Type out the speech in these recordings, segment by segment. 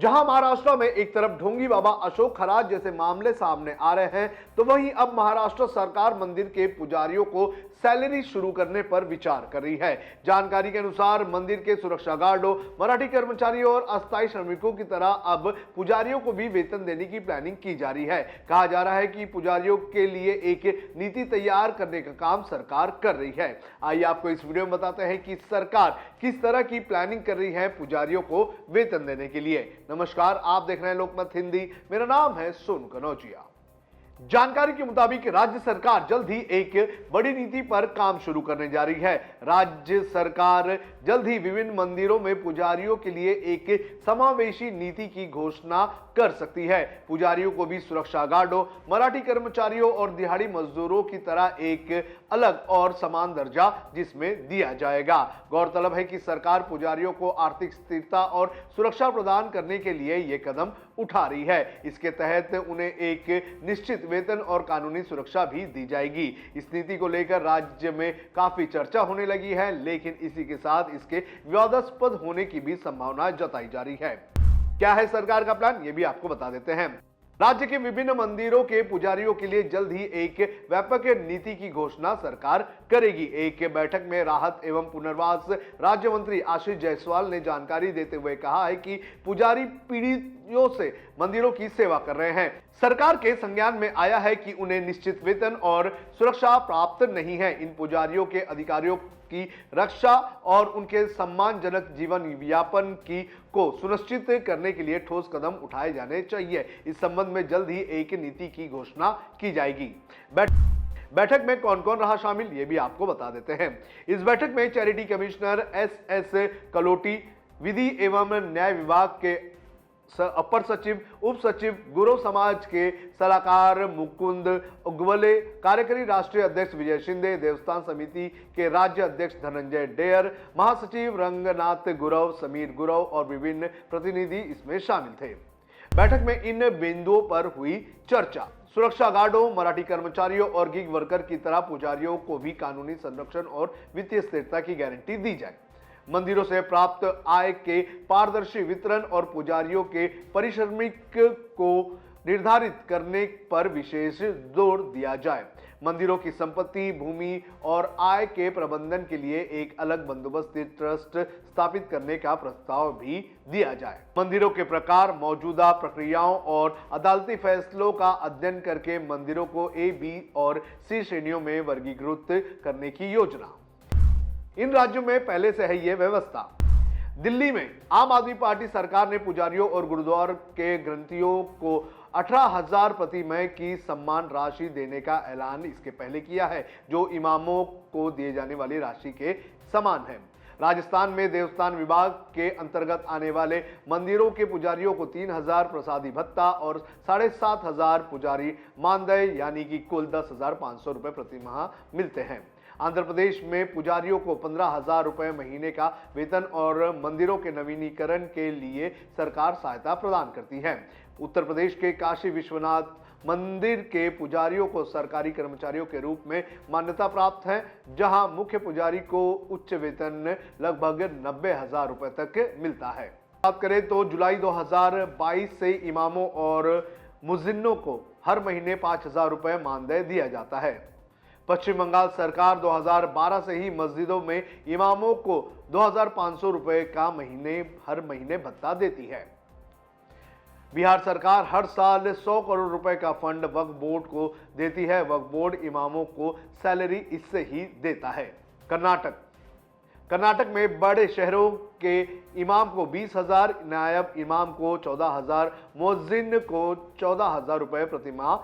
जहां महाराष्ट्र में एक तरफ ढोंगी बाबा अशोक खरात जैसे मामले सामने आ रहे हैं, तो वहीं अब महाराष्ट्र सरकार मंदिर के पुजारियों को सैलरी शुरू करने पर विचार कर रही है। जानकारी के अनुसार मंदिर के सुरक्षा गार्डों, मराठी कर्मचारियों और अस्थायी श्रमिकों की तरह अब पुजारियों को भी वेतन देने की प्लानिंग की जा रही है। कहा जा रहा है कि पुजारियों के लिए एक नीति तैयार करने का काम सरकार कर रही है। आइए आपको इस वीडियो में बताते हैं कि सरकार किस तरह की प्लानिंग कर रही है पुजारियों को वेतन देने के लिए। नमस्कार, आप देख रहे हैं लोकमत हिंदी। मेरा नाम है सोनू कनौजिया। जानकारी के मुताबिक राज्य सरकार जल्द ही एक बड़ी नीति पर काम शुरू करने जा रही है। राज्य सरकार जल्द ही विभिन्न मंदिरों में पुजारियों के लिए एक समावेशी नीति की घोषणा कर सकती है। पुजारियों को भी सुरक्षा गार्डों, मराठी कर्मचारियों और दिहाड़ी मजदूरों की तरह एक अलग और समान दर्जा जिसमें दिया जाएगा। गौरतलब है कि सरकार पुजारियों को आर्थिक स्थिरता और सुरक्षा प्रदान करने के लिए यह कदम उठा रही है। इसके तहत उन्हें एक निश्चित वेतन और कानूनी सुरक्षा भी दी जाएगी। इस नीति को लेकर राज्य में काफी चर्चा होने लगी है, लेकिन इसी के साथ इसके विवादास्पद होने की भी संभावना जताई जा रही है। क्या है सरकार का प्लान, ये भी आपको बता देते हैं। राज्य के विभिन्न मंदिरों के पुजारियों के लिए जल्द ही एक व्यापक नीति की घोषणा सरकार करेगी। एक बैठक में राहत एवं पुनर्वास राज्य मंत्री आशीष जायसवाल ने जानकारी देते हुए कहा है कि पुजारी पीढ़ियों से मंदिरों की सेवा कर रहे हैं। सरकार के संज्ञान में आया है कि उन्हें निश्चित वेतन और सुरक्षा प्राप्त नहीं है। इन पुजारियों के अधिकारियों की रक्षा और उनके सम्मानजनक जीवन यापन की को सुनिश्चित करने के लिए ठोस कदम उठाए जाने चाहिए। इस संबंध में जल्द ही एक नीति की घोषणा की जाएगी। बैठक में कौन कौन रहा शामिल, ये भी आपको बता देते हैं। इस बैठक में चैरिटी कमिश्नर एस कलोटी, विधि एवं न्याय विभाग के अपर सचिव, उप सचिव, गुरु समाज के सलाहकार मुकुंद उग्वले, कार्यकारी राष्ट्रीय अध्यक्ष विजय शिंदे, देवस्थान समिति के राज्य अध्यक्ष धनंजय डेयर, महासचिव रंगनाथ गुरव, समीर गुरव और विभिन्न प्रतिनिधि इसमें शामिल थे। बैठक में इन बिंदुओं पर हुई चर्चा। सुरक्षा गार्डों, मराठी कर्मचारियों और गिग वर्कर की तरह पुजारियों को भी कानूनी संरक्षण और वित्तीय स्थिरता की गारंटी दी जाए। मंदिरों से प्राप्त आय के पारदर्शी वितरण और पुजारियों के पारिश्रमिक को निर्धारित करने पर विशेष जोर दिया जाए। मंदिरों की संपत्ति, भूमि और आय के प्रबंधन के लिए एक अलग बंदोबस्त ट्रस्ट स्थापित करने का प्रस्ताव भी दिया जाए। मंदिरों के प्रकार, मौजूदा प्रक्रियाओं और अदालती फैसलों का अध्ययन करके मंदिरों को ए, बी और सी श्रेणियों में वर्गीकृत करने की योजना। इन राज्यों में पहले से है यह व्यवस्था। दिल्ली में आम आदमी पार्टी सरकार ने पुजारियों और गुरुद्वार के ग्रंथियों को 18,000 प्रति माह की सम्मान राशि देने का ऐलान इसके पहले किया है, जो इमामों को दिए जाने वाली राशि के समान है। राजस्थान में देवस्थान विभाग के अंतर्गत आने वाले मंदिरों के पुजारियों को 3,000 प्रसादी भत्ता और 7,500 पुजारी मानदेय यानी कि कुल 10,500 रुपए प्रति माह मिलते हैं। आंध्र प्रदेश में पुजारियों को 15,000 रुपए महीने का वेतन और मंदिरों के नवीनीकरण के लिए सरकार सहायता प्रदान करती है। उत्तर प्रदेश के काशी विश्वनाथ मंदिर के पुजारियों को सरकारी कर्मचारियों के रूप में मान्यता प्राप्त है, जहां मुख्य पुजारी को उच्च वेतन लगभग 90,000 रुपए तक मिलता है। बात करें तो जुलाई 2022 से इमामों और मुअज्जिनों को हर महीने 5,000 रुपए मानदेय दिया जाता है। पश्चिम बंगाल सरकार 2012 से ही मस्जिदों में इमामों को 2,500 रुपए का हर महीने भत्ता देती है। बिहार सरकार हर साल 100 करोड़ रुपए का फंड वक्फ बोर्ड को देती है। वक्फ बोर्ड इमामों को सैलरी इससे ही देता है। कर्नाटक में बड़े शहरों के इमाम को 20,000, नायब इमाम को 14,000, मुअज्जिन को 14,000 रुपए प्रति माह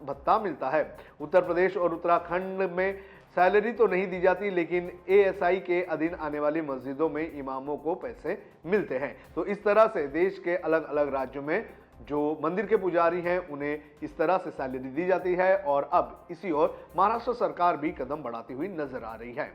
भत्ता मिलता है। उत्तर प्रदेश और उत्तराखंड में सैलरी तो नहीं दी जाती, लेकिन एएसआई के अधीन आने वाली मस्जिदों में इमामों को पैसे मिलते हैं। तो इस तरह से देश के अलग अलग राज्यों में जो मंदिर के पुजारी हैं उन्हें इस तरह से सैलरी दी जाती है, और अब इसी ओर महाराष्ट्र सरकार भी कदम बढ़ाती हुई नजर आ रही है।